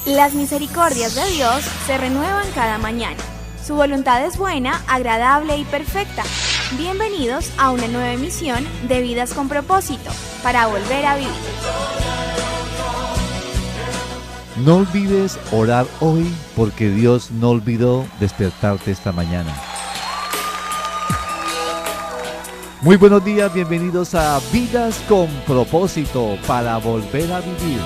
Las misericordias de Dios se renuevan cada mañana. Su voluntad es buena, agradable y perfecta. Bienvenidos a una nueva emisión de Vidas con Propósito, para volver a vivir. No olvides orar hoy, porque Dios no olvidó despertarte esta mañana. Muy buenos días, bienvenidos a Vidas con Propósito, para volver a vivir.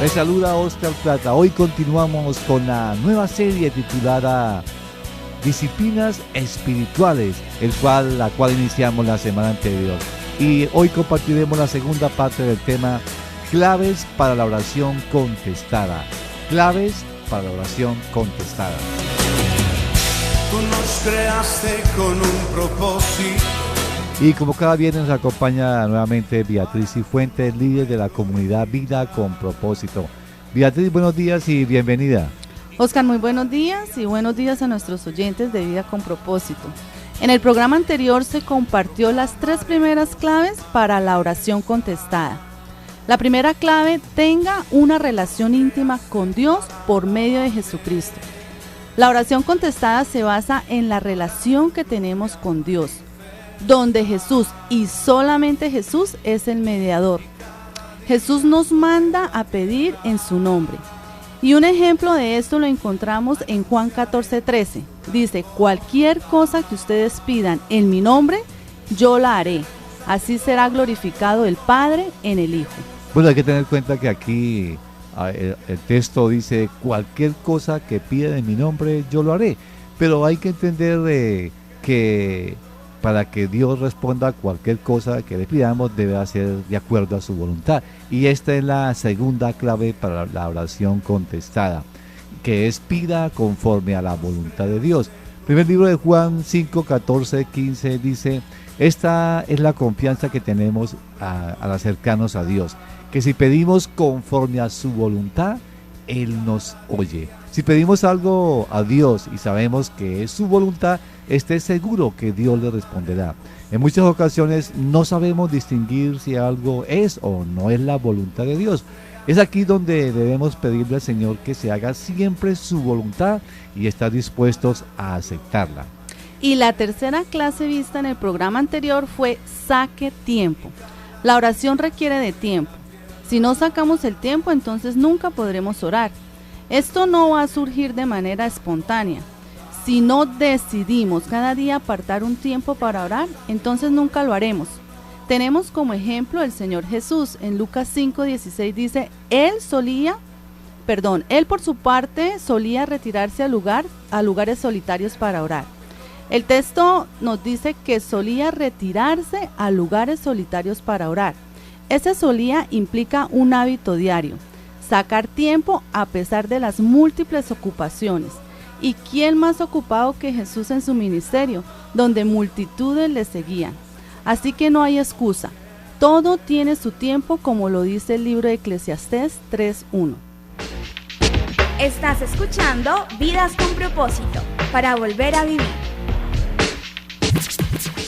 Les saluda Oscar Plata. Hoy continuamos con la nueva serie titulada Disciplinas Espirituales, la cual iniciamos la semana anterior. Y hoy compartiremos la segunda parte del tema Claves para la oración contestada. Claves para la oración contestada. Tú nos creaste con un propósito. Y como cada viernes nos acompaña nuevamente Beatriz Cifuentes, líder de la comunidad Vida con Propósito. Beatriz, buenos días y bienvenida. Oscar, muy buenos días y buenos días a nuestros oyentes de Vida con Propósito. En el programa anterior se compartió las 3 primeras claves para la oración contestada. La primera clave: tenga una relación íntima con Dios por medio de Jesucristo. La oración contestada se basa en la relación que tenemos con Dios, donde Jesús y solamente Jesús es el mediador. Jesús nos manda a pedir en su nombre. Y un ejemplo de esto lo encontramos en Juan 14:13. Dice: cualquier cosa que ustedes pidan en mi nombre, yo la haré. Así será glorificado el Padre en el Hijo. Bueno, hay que tener en cuenta que aquí el texto dice: cualquier cosa que pida en mi nombre, yo lo haré. Pero hay que entender que para que Dios responda a cualquier cosa que le pidamos, debe hacer de acuerdo a su voluntad. Y esta es la segunda clave para la oración contestada, que es: pida conforme a la voluntad de Dios. Primer libro de Juan 5, 14, 15 dice: esta es la confianza que tenemos al acercarnos a Dios, que si pedimos conforme a su voluntad, Él nos oye. Si pedimos algo a Dios y sabemos que es su voluntad, esté seguro que Dios le responderá. En muchas ocasiones no sabemos distinguir si algo es o no es la voluntad de Dios. Es aquí donde debemos pedirle al Señor que se haga siempre su voluntad y estar dispuestos a aceptarla. Y la tercera clase vista en el programa anterior fue: saque tiempo. La oración requiere de tiempo. Si no sacamos el tiempo, entonces nunca podremos orar. Esto no va a surgir de manera espontánea. Si no decidimos cada día apartar un tiempo para orar, entonces nunca lo haremos. Tenemos como ejemplo el Señor Jesús. En Lucas 5:16 dice: Él por su parte solía retirarse a lugares solitarios para orar. El texto nos dice que solía retirarse a lugares solitarios para orar. Ese solía implica un hábito diario, sacar tiempo a pesar de las múltiples ocupaciones. ¿Y quién más ocupado que Jesús en su ministerio, donde multitudes le seguían? Así que no hay excusa. Todo tiene su tiempo, como lo dice el libro de Eclesiastés 3:1. Estás escuchando Vidas con Propósito, para volver a vivir.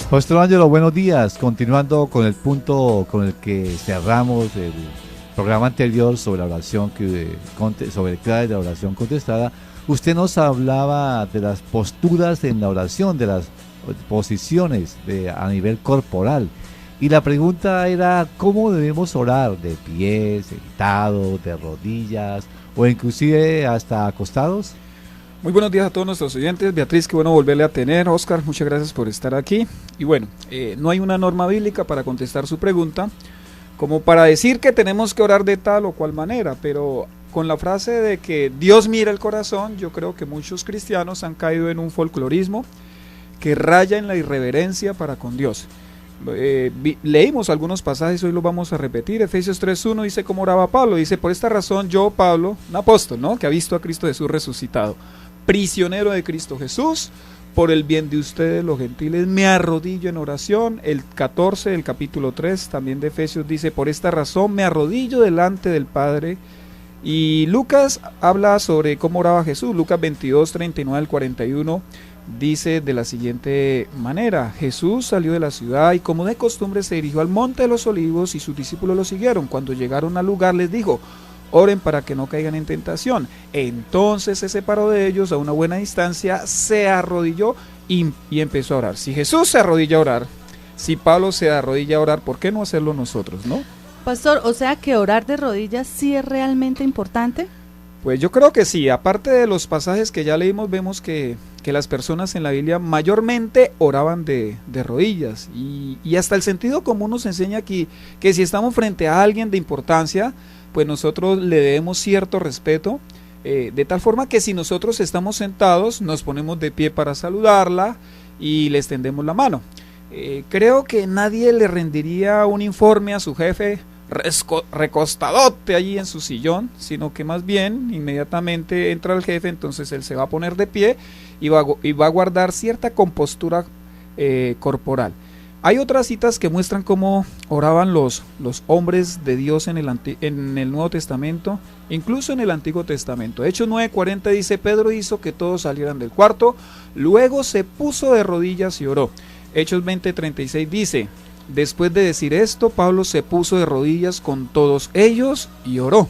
Pastor Ángelo, buenos días. Continuando con el punto con el que cerramos el programa anterior sobre la oración sobre claves de la oración contestada, usted nos hablaba de las posturas en la oración, de las posiciones a nivel corporal. Y la pregunta era: ¿cómo debemos orar? ¿De pie, sentado, de rodillas o inclusive hasta acostados? Muy buenos días a todos nuestros oyentes. Beatriz, qué bueno volverle a tener. Oscar, muchas gracias por estar aquí. Y bueno, no hay una norma bíblica para contestar su pregunta, como para decir que tenemos que orar de tal o cual manera, pero con la frase de que Dios mira el corazón, yo creo que muchos cristianos han caído en un folclorismo que raya en la irreverencia para con Dios. Leímos algunos pasajes, hoy los vamos a repetir. Efesios 3:1 dice cómo oraba Pablo. Dice: por esta razón yo, Pablo, un apóstol, ¿no?, que ha visto a Cristo Jesús resucitado, prisionero de Cristo Jesús, por el bien de ustedes los gentiles, me arrodillo en oración. El 14 del capítulo 3 también de Efesios dice: por esta razón me arrodillo delante del Padre. Y Lucas habla sobre cómo oraba Jesús. Lucas 22, 39 al 41 dice de la siguiente manera: Jesús salió de la ciudad y como de costumbre se dirigió al monte de los olivos y sus discípulos lo siguieron. Cuando llegaron al lugar les dijo: oren para que no caigan en tentación. Entonces se separó de ellos a una buena distancia, se arrodilló y empezó a orar. Si Jesús se arrodilla a orar, si Pablo se arrodilla a orar, ¿por qué no hacerlo nosotros, no? Pastor, o sea que orar de rodillas sí es realmente importante. Pues yo creo que sí, aparte de los pasajes que ya leímos, vemos que las personas en la Biblia mayormente oraban de rodillas y hasta el sentido común nos enseña que si estamos frente a alguien de importancia, pues nosotros le debemos cierto respeto, de tal forma que si nosotros estamos sentados, nos ponemos de pie para saludarla y le extendemos la mano. Creo que nadie le rendiría un informe a su jefe recostadote allí en su sillón, sino que más bien inmediatamente entra el jefe, entonces él se va a poner de pie y va a guardar cierta compostura corporal. Hay otras citas que muestran cómo oraban los hombres de Dios en el Nuevo Testamento, incluso en el Antiguo Testamento. Hechos 9:40 dice: Pedro hizo que todos salieran del cuarto, luego se puso de rodillas y oró. Hechos 20:36 dice: después de decir esto, Pablo se puso de rodillas con todos ellos y oró.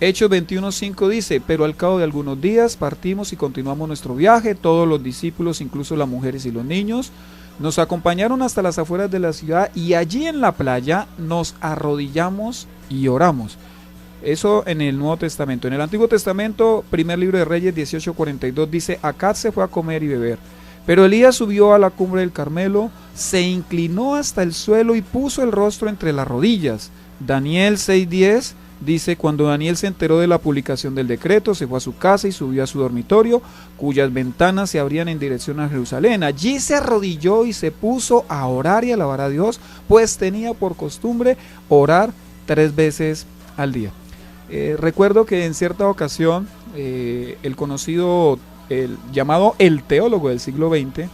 Hechos 21:5 dice: pero al cabo de algunos días partimos y continuamos nuestro viaje, todos los discípulos, incluso las mujeres y los niños, nos acompañaron hasta las afueras de la ciudad y allí en la playa nos arrodillamos y oramos. Eso en el Nuevo Testamento. En el Antiguo Testamento, primer libro de Reyes 18:42 dice: Acab se fue a comer y beber. Pero Elías subió a la cumbre del Carmelo, se inclinó hasta el suelo y puso el rostro entre las rodillas. Daniel 6:10 dice: cuando Daniel se enteró de la publicación del decreto, se fue a su casa y subió a su dormitorio, cuyas ventanas se abrían en dirección a Jerusalén. Allí se arrodilló y se puso a orar y alabar a Dios, pues tenía por costumbre orar 3 veces al día. Recuerdo que en cierta ocasión el conocido, el llamado el teólogo del siglo XX,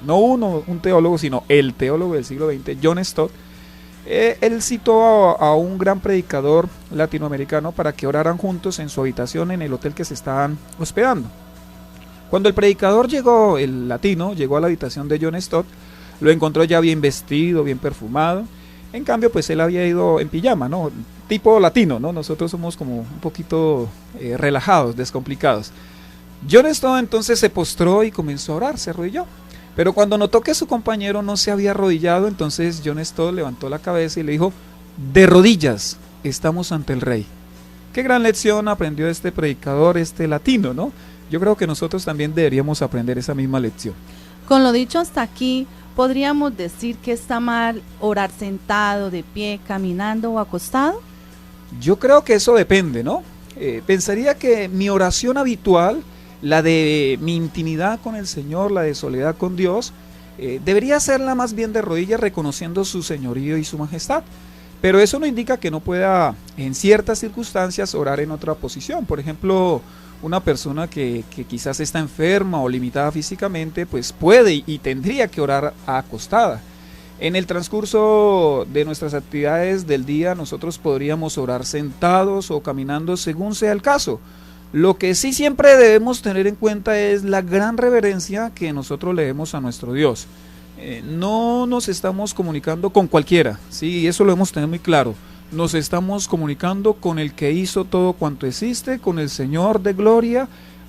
no un teólogo, sino el teólogo del siglo XX, John Stott, él citó a un gran predicador latinoamericano para que oraran juntos en su habitación en el hotel que se estaban hospedando. Cuando el predicador llegó, el latino, llegó a la habitación de John Stott, lo encontró ya bien vestido, bien perfumado. En cambio, pues él había ido en pijama, ¿no? Tipo latino, ¿no? Nosotros somos como un poquito relajados, descomplicados. John Stott entonces se postró y comenzó a orar, se arrodilló. Pero cuando notó que su compañero no se había arrodillado, entonces John Stott levantó la cabeza y le dijo: de rodillas, estamos ante el rey. Qué gran lección aprendió este predicador, este latino, ¿no? Yo creo que nosotros también deberíamos aprender esa misma lección. Con lo dicho hasta aquí, ¿podríamos decir que está mal orar sentado, de pie, caminando o acostado? Yo creo que eso depende, ¿no? Pensaría que mi oración habitual, la de mi intimidad con el Señor, la de soledad con Dios, debería serla más bien de rodillas, reconociendo su señorío y su majestad. Pero eso no indica que no pueda en ciertas circunstancias orar en otra posición. Por ejemplo, una persona que quizás está enferma o limitada físicamente, pues puede y tendría que orar acostada. En el transcurso de nuestras actividades del día, nosotros podríamos orar sentados o caminando según sea el caso. Lo que sí siempre debemos tener en cuenta es la gran reverencia que nosotros le demos a nuestro Dios. No nos estamos comunicando con cualquiera, ¿sí? Eso lo debemos tener muy claro. Nos estamos comunicando con el que hizo todo cuanto existe, con el Señor de gloria.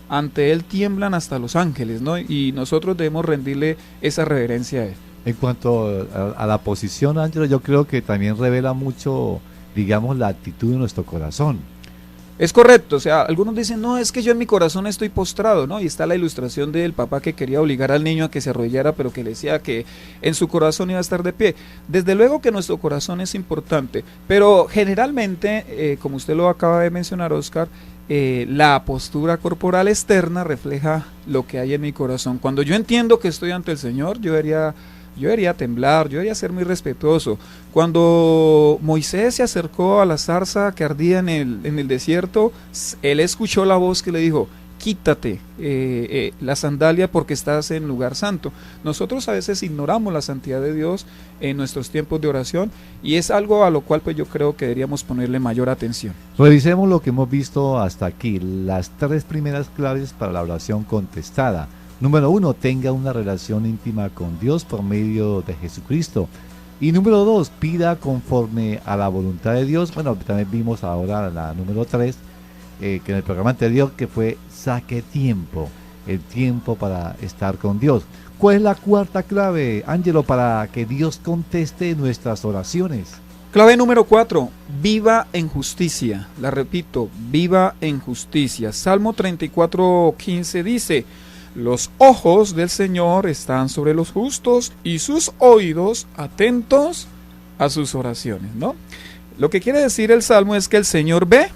Ante Él tiemblan hasta los ángeles, ¿no? Y nosotros debemos rendirle esa reverencia a Él. En cuanto a la posición, Ángelo, yo creo que también revela mucho, digamos, la actitud de nuestro corazón. Es correcto, o sea, algunos dicen: no, es que yo en mi corazón estoy postrado, ¿no? Y está la ilustración del papá que quería obligar al niño a que se arrodillara, pero que le decía que en su corazón iba a estar de pie. Desde luego que nuestro corazón es importante, pero generalmente, como usted lo acaba de mencionar, Oscar, la postura corporal externa refleja lo que hay en mi corazón. Cuando yo entiendo que estoy ante el Señor, yo debería temblar, yo debería ser muy respetuoso. Cuando Moisés se acercó a la zarza que ardía en el desierto, él escuchó la voz que le dijo: quítate la sandalia porque estás en lugar santo. Nosotros a veces ignoramos la santidad de Dios en nuestros tiempos de oración y es algo a lo cual pues yo creo que deberíamos ponerle mayor atención. Revisemos lo que hemos visto hasta aquí, las 3 primeras claves para la oración contestada. Número 1, tenga una relación íntima con Dios por medio de Jesucristo. Y número 2, pida conforme a la voluntad de Dios. Bueno, también vimos ahora la número 3, que en el programa anterior, que fue saque tiempo, el tiempo para estar con Dios. ¿Cuál es la cuarta clave, Ángelo, para que Dios conteste nuestras oraciones? Clave número 4, viva en justicia. La repito, viva en justicia. Salmo 34:15 dice: los ojos del Señor están sobre los justos y sus oídos atentos a sus oraciones, ¿no? Lo que quiere decir el Salmo es que el Señor ve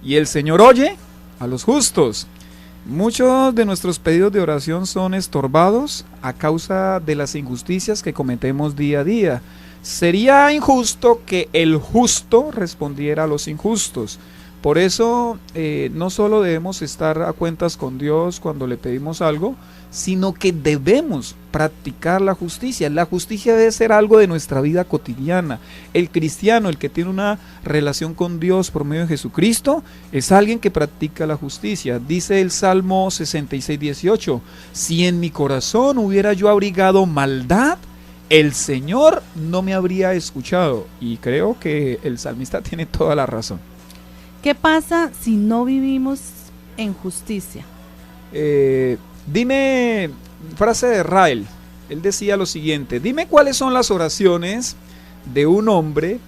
y el Señor oye a los justos. Muchos de nuestros pedidos de oración son estorbados a causa de las injusticias que cometemos día a día. Sería injusto que el justo respondiera a los injustos. Por eso no solo debemos estar a cuentas con Dios cuando le pedimos algo, sino que debemos practicar la justicia. La justicia debe ser algo de nuestra vida cotidiana. El cristiano, el que tiene una relación con Dios por medio de Jesucristo, es alguien que practica la justicia. Dice el Salmo 66:18: si en mi corazón hubiera yo abrigado maldad, el Señor no me habría escuchado. Y creo que el salmista tiene toda la razón. ¿Qué pasa si no vivimos en justicia? Dime, frase de Rael, él decía lo siguiente: dime cuáles son las oraciones de un hombre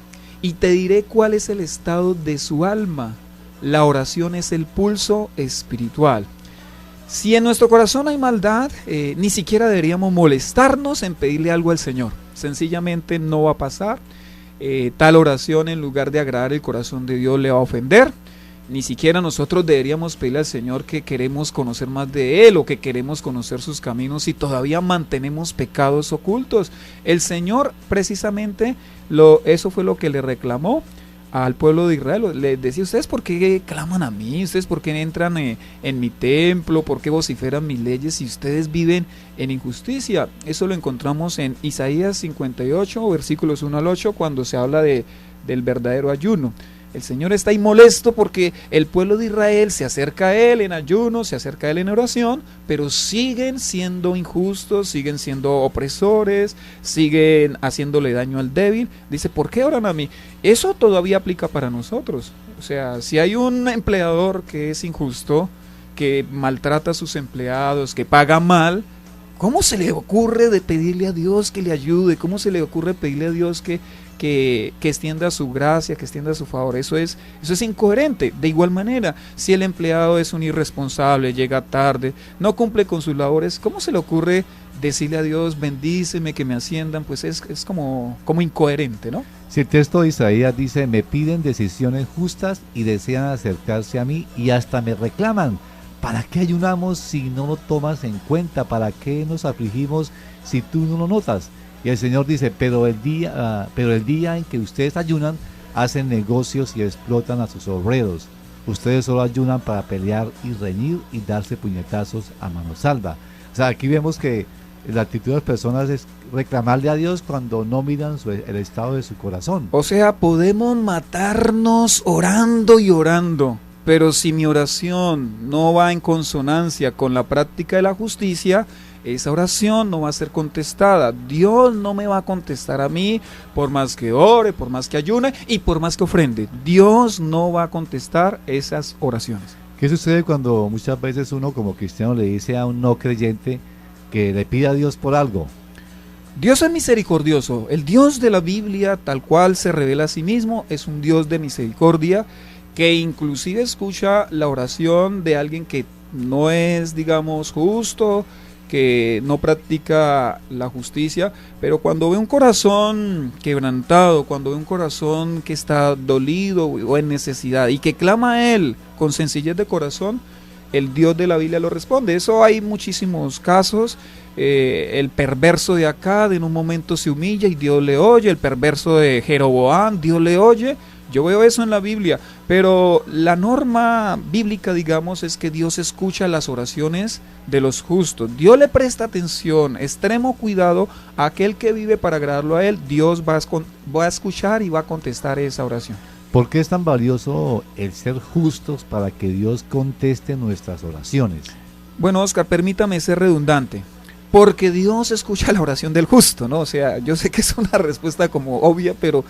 y te diré cuál es el estado de su alma. La oración es el pulso espiritual. Si en nuestro corazón hay maldad, ni siquiera deberíamos molestarnos en pedirle algo al Señor. Sencillamente no va a pasar. Tal oración, en lugar de agradar el corazón de Dios, le va a ofender. Ni siquiera nosotros deberíamos pedirle al Señor que queremos conocer más de Él o que queremos conocer sus caminos si todavía mantenemos pecados ocultos. El Señor precisamente eso fue lo que le reclamó al pueblo de Israel. Le decía: ustedes por qué claman a mí, ustedes por qué entran en mi templo, por qué vociferan mis leyes si ustedes viven en injusticia. Eso lo encontramos en Isaías 58 versículos 1 al 8, cuando se habla del verdadero ayuno. El Señor está ahí molesto porque el pueblo de Israel se acerca a Él en ayuno, se acerca a Él en oración, pero siguen siendo injustos, siguen siendo opresores, siguen haciéndole daño al débil. Dice: ¿por qué oran a mí? Eso todavía aplica para nosotros. O sea, si hay un empleador que es injusto, que maltrata a sus empleados, que paga mal, ¿cómo se le ocurre de pedirle a Dios que le ayude? ¿Cómo se le ocurre pedirle a Dios que extienda su gracia, que extienda su favor? Eso es incoherente. De igual manera, si el empleado es un irresponsable, llega tarde, no cumple con sus labores, ¿cómo se le ocurre decirle a Dios: bendíceme, que me asciendan? Pues es como incoherente, ¿no? Si el texto de Isaías dice: me piden decisiones justas y desean acercarse a mí y hasta me reclaman. ¿Para qué ayunamos si no lo tomas en cuenta? ¿Para qué nos afligimos si tú no lo notas? Y el Señor dice: pero el día en que ustedes ayunan, hacen negocios y explotan a sus obreros. Ustedes solo ayunan para pelear y reñir y darse puñetazos a mano salva. O sea, aquí vemos que la actitud de las personas es reclamarle a Dios cuando no miran el estado de su corazón. O sea, podemos matarnos orando y orando, pero si mi oración no va en consonancia con la práctica de la justicia, esa oración no va a ser contestada. Dios no me va a contestar a mí por más que ore, por más que ayune y por más que ofrende. Dios no va a contestar esas oraciones. ¿Qué sucede cuando muchas veces uno como cristiano le dice a un no creyente que le pida a Dios por algo? Dios es misericordioso. El Dios de la Biblia, tal cual se revela a sí mismo, es un Dios de misericordia, que inclusive escucha la oración de alguien que no es, digamos, justo, que no practica la justicia, pero cuando ve un corazón quebrantado, cuando ve un corazón que está dolido o en necesidad y que clama a Él con sencillez de corazón, el Dios de la Biblia lo responde. Eso hay muchísimos casos. El perverso de Acab en un momento se humilla y Dios le oye. El perverso de Jeroboam, Dios le oye. Yo veo eso en la Biblia, pero la norma bíblica, digamos, es que Dios escucha las oraciones de los justos. Dios le presta atención, extremo cuidado a aquel que vive para agradarlo a Él. Dios va a escuchar y va a contestar esa oración. ¿Por qué es tan valioso el ser justos para que Dios conteste nuestras oraciones? Bueno, Oscar, permítame ser redundante. Porque Dios escucha la oración del justo, ¿no? O sea, yo sé que es una respuesta como obvia, pero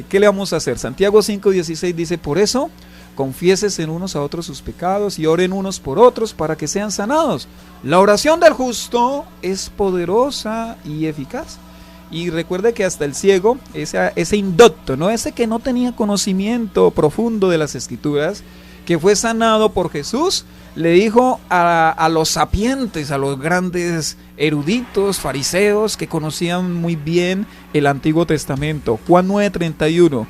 ¿qué le vamos a hacer? Santiago 5:16 dice, por eso, confiésense unos a otros sus pecados y oren unos por otros para que sean sanados. La oración del justo es poderosa y eficaz. Y recuerde que hasta el ciego, ese indocto, ¿no? Ese que no tenía conocimiento profundo de las Escrituras, que fue sanado por Jesús, le dijo a los sapientes, a los grandes eruditos, fariseos, que conocían muy bien el Antiguo Testamento. Juan 9:31.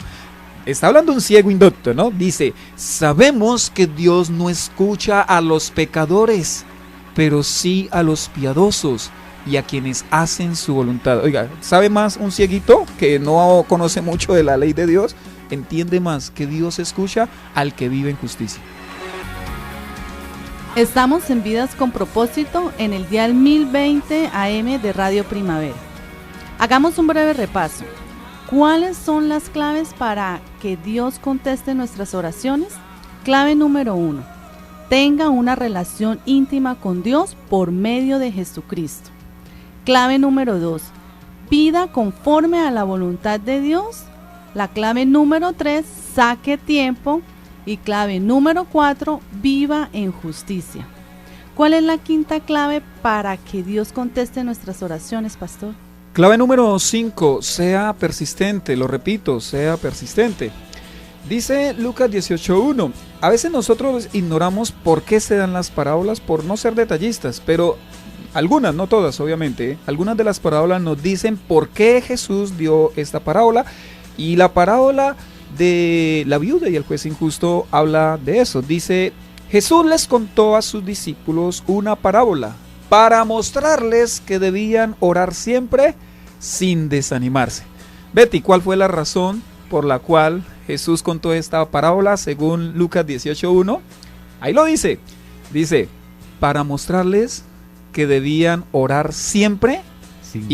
Está hablando un ciego indocto, ¿no? Dice, sabemos que Dios no escucha a los pecadores, pero sí a los piadosos y a quienes hacen su voluntad. Oiga, ¿sabe más un cieguito que no conoce mucho de la ley de Dios? Entiende más que Dios escucha al que vive en justicia. Estamos en Vidas con Propósito en el dial 1020 AM de Radio Primavera. Hagamos un breve repaso. ¿Cuáles son las claves para que Dios conteste nuestras oraciones? Clave número 1. Tenga una relación íntima con Dios por medio de Jesucristo. Clave número 2. Pida conforme a la voluntad de Dios. La clave número 3. Saque tiempo. Y clave número 4. Viva en justicia. ¿Cuál es la quinta clave para que Dios conteste nuestras oraciones, pastor? Clave número 5, sea persistente, lo repito, sea persistente. Dice Lucas 18:1, a veces nosotros ignoramos por qué se dan las parábolas por no ser detallistas, pero algunas, no todas obviamente, algunas de las parábolas nos dicen por qué Jesús dio esta parábola, y la parábola de la viuda y el juez injusto habla de eso. Dice, Jesús les contó a sus discípulos una parábola para mostrarles que debían orar siempre sin desanimarse. Betty, ¿cuál fue la razón por la cual Jesús contó esta parábola según Lucas 18:1? Ahí lo dice. Dice, para mostrarles que debían orar siempre sin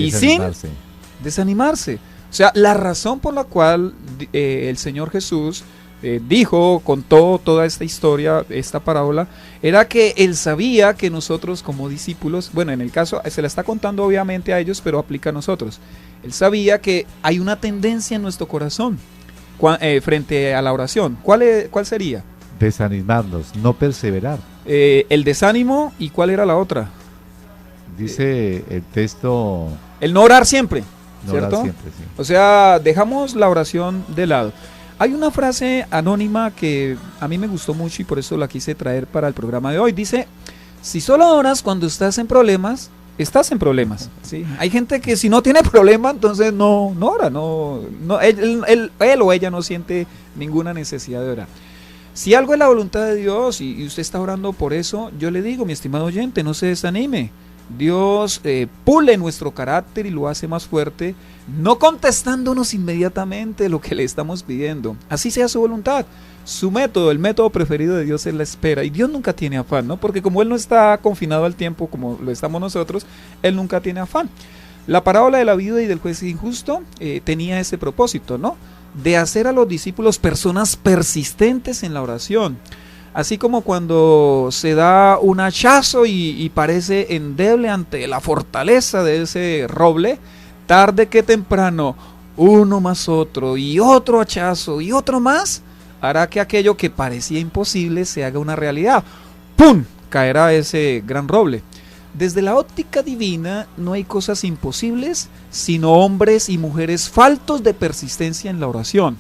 desanimarse. O sea, la razón por la cual el Señor Jesús contó toda esta historia, esta parábola, era que Él sabía que nosotros como discípulos, bueno, en el caso, se la está contando obviamente a ellos, pero aplica a nosotros. Él sabía que hay una tendencia en nuestro corazón frente a la oración. ¿Cuál sería? Desanimarnos, no perseverar. El desánimo, ¿y cuál era la otra? Dice el texto... El no orar siempre, ¿cierto? No orar siempre, sí. O sea, dejamos la oración de lado. Hay una frase anónima que a mí me gustó mucho y por eso la quise traer para el programa de hoy. Dice, si solo oras cuando estás en problemas, estás en problemas, ¿sí? Hay gente que si no tiene problema, entonces no ora, él o ella no siente ninguna necesidad de orar. Si algo es la voluntad de Dios y usted está orando por eso, yo le digo, mi estimado oyente, no se desanime. Dios pule nuestro carácter y lo hace más fuerte, no contestándonos inmediatamente lo que le estamos pidiendo. Así sea su voluntad. Su método, el método preferido de Dios es la espera. Y Dios nunca tiene afán, ¿no? Porque como Él no está confinado al tiempo como lo estamos nosotros, Él nunca tiene afán. La parábola de la viuda y del juez injusto tenía ese propósito, ¿no? De hacer a los discípulos personas persistentes en la oración. Así como cuando se da un hachazo y parece endeble ante la fortaleza de ese roble, tarde que temprano, uno más otro y otro hachazo y otro más, hará que aquello que parecía imposible se haga una realidad. ¡Pum! Caerá ese gran roble. Desde la óptica divina no hay cosas imposibles, sino hombres y mujeres faltos de persistencia en la oración.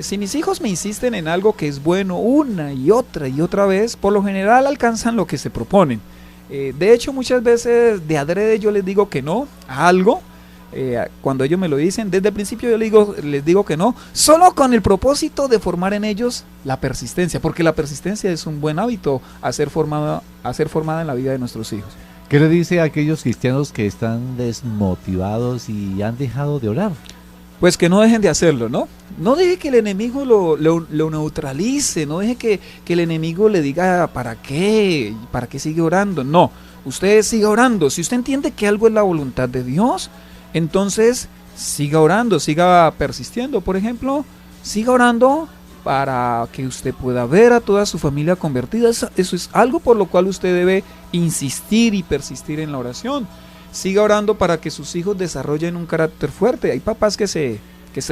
Si mis hijos me insisten en algo que es bueno una y otra vez, por lo general alcanzan lo que se proponen. De hecho, muchas veces de adrede yo les digo que no a algo. Cuando ellos me lo dicen, desde el principio yo les digo que no, solo con el propósito de formar en ellos la persistencia, porque la persistencia es un buen hábito a ser formada en la vida de nuestros hijos. ¿Qué le dice a aquellos cristianos que están desmotivados y han dejado de orar? Pues que no dejen de hacerlo, ¿no? No deje que el enemigo lo neutralice, no deje que el enemigo le diga ¿para qué sigue orando? No, usted siga orando. Si usted entiende que algo es la voluntad de Dios, entonces siga orando, siga persistiendo. Por ejemplo, siga orando para que usted pueda ver a toda su familia convertida. Eso es algo por lo cual usted debe insistir y persistir en la oración. Siga orando para que sus hijos desarrollen un carácter fuerte. Hay papás que se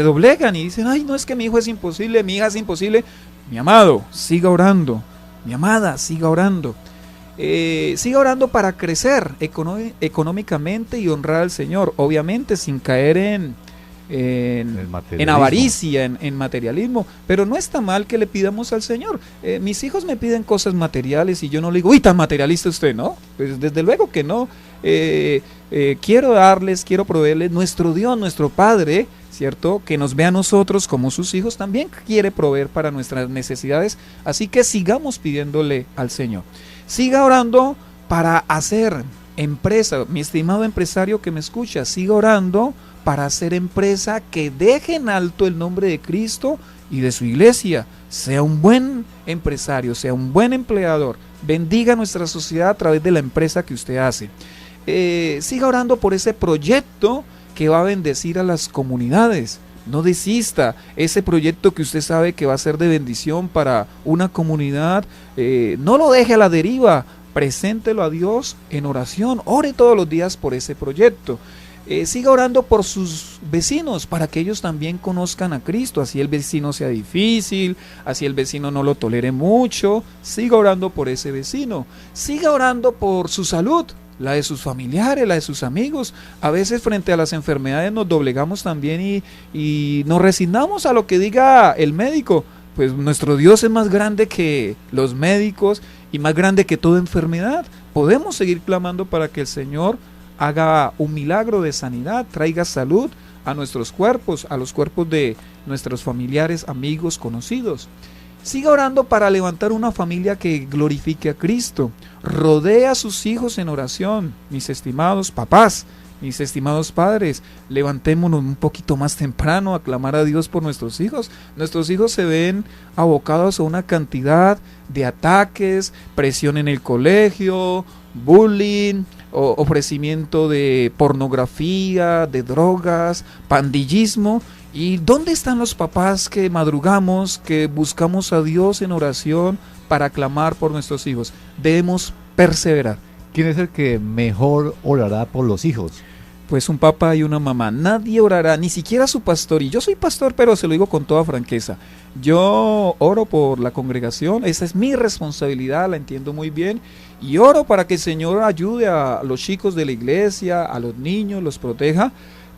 doblegan y dicen, ay, no, es que mi hijo es imposible, mi hija es imposible. Mi amado, siga orando. Mi amada, siga orando. Siga orando para crecer económicamente y honrar al Señor, obviamente sin caer en avaricia, en materialismo, pero no está mal que le pidamos al Señor. Mis hijos me piden cosas materiales y yo no le digo, uy, tan materialista usted, ¿no? Pues desde luego que no. Quiero darles, quiero proveerles. Nuestro Dios, nuestro Padre, ¿cierto?, que nos ve a nosotros como sus hijos, también quiere proveer para nuestras necesidades, así que sigamos pidiéndole al Señor. Siga orando para hacer empresa, mi estimado empresario que me escucha, siga orando para hacer empresa que deje en alto el nombre de Cristo y de su iglesia. Sea un buen empresario, sea un buen empleador, bendiga nuestra sociedad a través de la empresa que usted hace. Siga orando por ese proyecto que va a bendecir a las comunidades. No desista, ese proyecto que usted sabe que va a ser de bendición para una comunidad, no lo deje a la deriva, preséntelo a Dios en oración, ore todos los días por ese proyecto. Siga orando por sus vecinos para que ellos también conozcan a Cristo, así el vecino sea difícil, así el vecino no lo tolere mucho. Siga orando por ese vecino, siga orando por su salud, la de sus familiares, la de sus amigos. A veces frente a las enfermedades nos doblegamos también y nos resignamos a lo que diga el médico. Pues nuestro Dios es más grande que los médicos y más grande que toda enfermedad. Podemos seguir clamando para que el Señor haga un milagro de sanidad, traiga salud a nuestros cuerpos, a los cuerpos de nuestros familiares, amigos, conocidos. Siga orando para levantar una familia que glorifique a Cristo. Rodea a sus hijos en oración, mis estimados papás, mis estimados padres. Levantémonos un poquito más temprano a clamar a Dios por nuestros hijos. Nuestros hijos se ven abocados a una cantidad de ataques, presión en el colegio, bullying, ofrecimiento de pornografía, de drogas, pandillismo. ¿Y dónde están los papás que madrugamos, que buscamos a Dios en oración para clamar por nuestros hijos? Debemos perseverar. ¿Quién es el que mejor orará por los hijos? Pues un papá y una mamá. Nadie orará, ni siquiera su pastor. Y yo soy pastor, pero se lo digo con toda franqueza. Yo oro por la congregación, esa es mi responsabilidad, la entiendo muy bien. Y oro para que el Señor ayude a los chicos de la iglesia, a los niños, los proteja.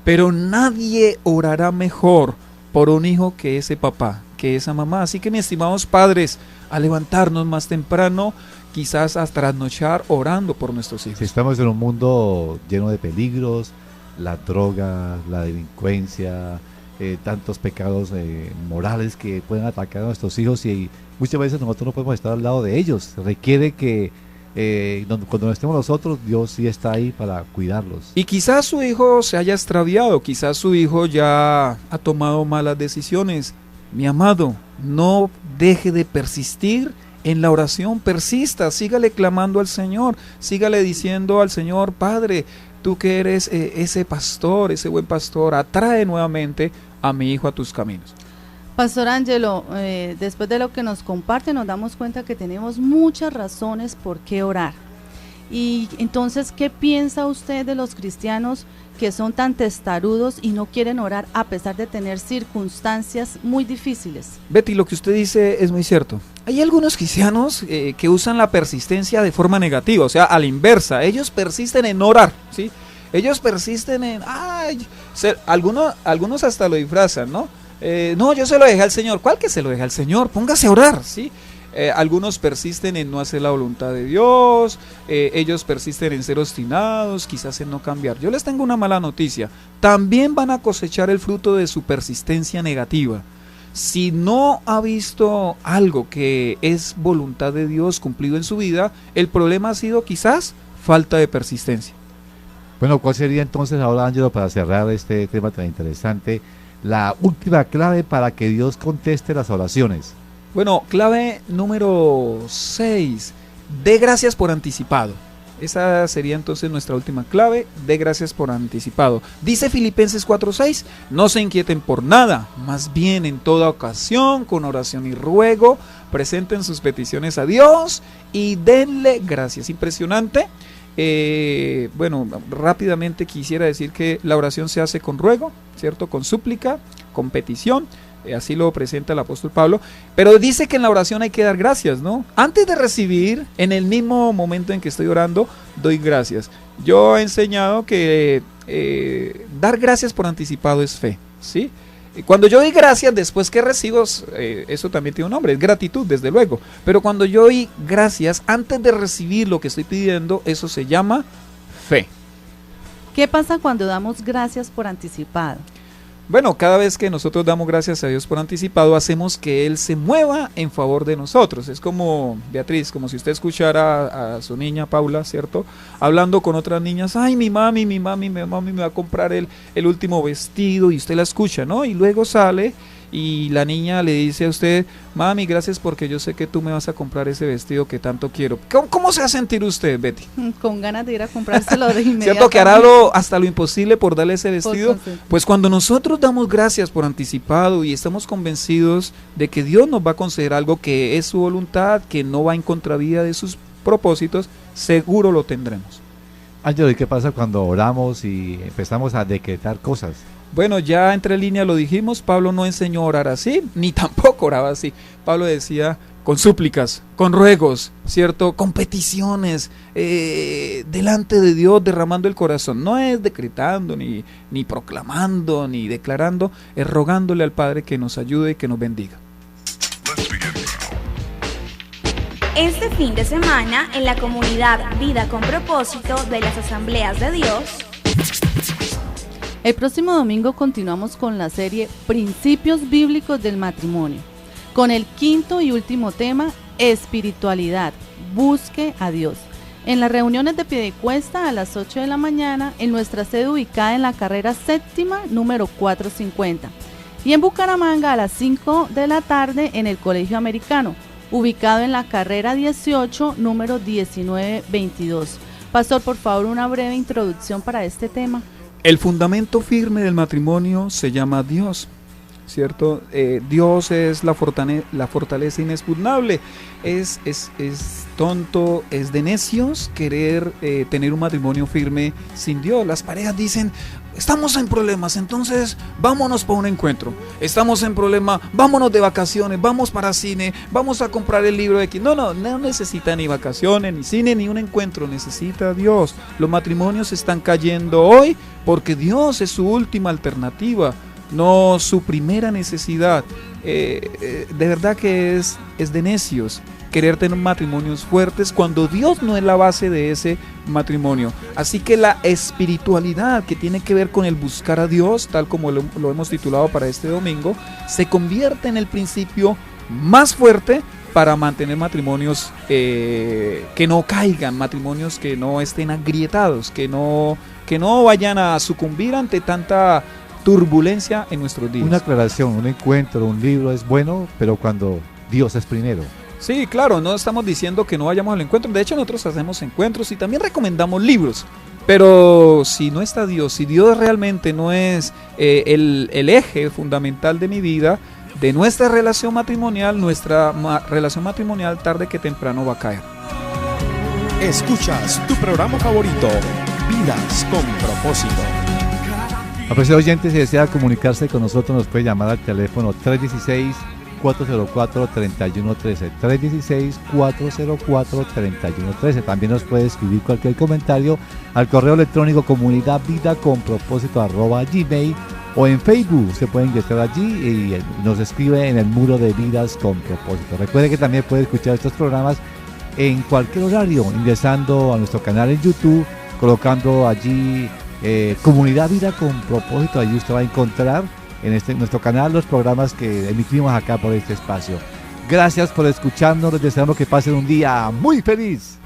Pero nadie orará mejor por un hijo que ese papá, que esa mamá. Así que, mis estimados padres, a levantarnos más temprano, quizás a trasnochar orando por nuestros hijos. Si estamos en un mundo lleno de peligros, la droga, la delincuencia, tantos pecados morales que pueden atacar a nuestros hijos, y muchas veces nosotros no podemos estar al lado de ellos. Requiere que cuando estemos nosotros, Dios sí está ahí para cuidarlos. Y quizás su hijo se haya extraviado, quizás su hijo ya ha tomado malas decisiones. Mi amado, no deje de persistir en la oración, persista, sígale clamando al Señor, sígale diciendo al Señor: Padre, tú que eres ese pastor, ese buen pastor, atrae nuevamente a mi hijo a tus caminos. Pastor Ángelo, después de lo que nos comparte, nos damos cuenta que tenemos muchas razones por qué orar. Y entonces, ¿qué piensa usted de los cristianos que son tan testarudos y no quieren orar a pesar de tener circunstancias muy difíciles? Betty, lo que usted dice es muy cierto. Hay algunos cristianos que usan la persistencia de forma negativa, o sea, a la inversa. Ellos persisten en orar, ¿sí? Ellos persisten en... algunos hasta lo disfrazan, ¿no? No, yo se lo dejé al Señor. ¿Cuál que se lo deja al Señor? Póngase a orar, ¿sí? Algunos persisten en no hacer la voluntad de Dios, ellos persisten en ser obstinados, quizás en no cambiar. Yo les tengo una mala noticia: también van a cosechar el fruto de su persistencia negativa. Si no ha visto algo que es voluntad de Dios cumplido en su vida, el problema ha sido quizás falta de persistencia. Bueno, ¿cuál sería entonces ahora, Ángelo, para cerrar este tema tan interesante, la última clave para que Dios conteste las oraciones? Bueno, clave número 6, dé gracias por anticipado. Esa sería entonces nuestra última clave, dé gracias por anticipado. Dice Filipenses 4:6, no se inquieten por nada, más bien en toda ocasión, con oración y ruego, presenten sus peticiones a Dios y denle gracias. Impresionante. bueno, rápidamente quisiera decir que la oración se hace con ruego, ¿cierto? Con súplica, con petición. Así lo presenta el apóstol Pablo, pero dice que en la oración hay que dar gracias, ¿no? Antes de recibir, en el mismo momento en que estoy orando, doy gracias. Yo he enseñado que dar gracias por anticipado es fe, ¿sí? Cuando yo doy gracias después que recibo, eso también tiene un nombre, es gratitud, desde luego. Pero cuando yo doy gracias antes de recibir lo que estoy pidiendo, eso se llama fe. ¿Qué pasa cuando damos gracias por anticipado? Bueno, cada vez que nosotros damos gracias a Dios por anticipado, hacemos que Él se mueva en favor de nosotros. Es como, Beatriz, como si usted escuchara a su niña Paula, ¿cierto? Hablando con otras niñas, ay, mi mami me va a comprar el último vestido, y usted la escucha, ¿no? Y luego sale y la niña le dice a usted, mami, gracias porque yo sé que tú me vas a comprar ese vestido que tanto quiero. ¿Cómo se va a sentir usted, Betty? Con ganas de ir a comprárselo de inmediato. ¿Cierto que hará hasta lo imposible por darle ese vestido? Pues cuando nosotros damos gracias por anticipado y estamos convencidos de que Dios nos va a conceder algo que es su voluntad, que no va en contravía de sus propósitos, seguro lo tendremos. Ángelo, ¿y qué pasa cuando oramos y empezamos a decretar cosas? Bueno, ya entre líneas lo dijimos, Pablo no enseñó a orar así, ni tampoco oraba así. Pablo decía con súplicas, con ruegos, ¿cierto? Con peticiones, delante de Dios, derramando el corazón. No es decretando, ni proclamando, ni declarando, es rogándole al Padre que nos ayude y que nos bendiga. Este fin de semana, en la comunidad Vida con Propósito de las Asambleas de Dios, el próximo domingo continuamos con la serie Principios Bíblicos del Matrimonio, con el quinto y último tema, espiritualidad, busque a Dios. En las reuniones de Piedecuesta a las 8 de la mañana, en nuestra sede ubicada en la carrera séptima, número 450. Y en Bucaramanga a las 5 de la tarde en el Colegio Americano, ubicado en la carrera 18, número 1922. Pastor, por favor, una breve introducción para este tema. El fundamento firme del matrimonio se llama Dios, ¿cierto? Dios es la fortaleza inexpugnable. Es tonto, es de necios querer tener un matrimonio firme sin Dios. Las parejas dicen, estamos en problemas, entonces vámonos para un encuentro. Estamos en problema, vámonos de vacaciones, vamos para cine, vamos a comprar el libro de aquí. No necesita ni vacaciones, ni cine, ni un encuentro, necesita a Dios. Los matrimonios están cayendo hoy porque Dios es su última alternativa, no su primera necesidad. De verdad que es de necios querer tener matrimonios fuertes cuando Dios no es la base de ese matrimonio. Así que la espiritualidad que tiene que ver con el buscar a Dios, tal como lo hemos titulado para este domingo, se convierte en el principio más fuerte para mantener matrimonios que no caigan, matrimonios que no estén agrietados, que no vayan a sucumbir ante tanta turbulencia en nuestros días. Una aclaración, un encuentro, un libro es bueno, pero cuando Dios es primero. Sí, claro, no estamos diciendo que no vayamos al encuentro. De hecho, nosotros hacemos encuentros y también recomendamos libros. Pero si no está Dios, si Dios realmente no es el eje fundamental de mi vida, de nuestra relación matrimonial tarde que temprano va a caer. Escuchas tu programa favorito, Vidas con Propósito. Apreciados oyentes, si desea comunicarse con nosotros, nos puede llamar al teléfono 316-404-3113, 316-404-3113. También nos puede escribir cualquier comentario al correo electrónico comunidadvidaconpropósito@gmail, o en Facebook. Se puede ingresar allí y nos escribe en el muro de Vidas con Propósito. Recuerde que también puede escuchar estos programas en cualquier horario, ingresando a nuestro canal en YouTube, colocando allí Comunidad Vida con Propósito. Allí usted va a encontrar en nuestro canal los programas que emitimos acá por este espacio. Gracias por escucharnos, les deseamos que pasen un día muy feliz.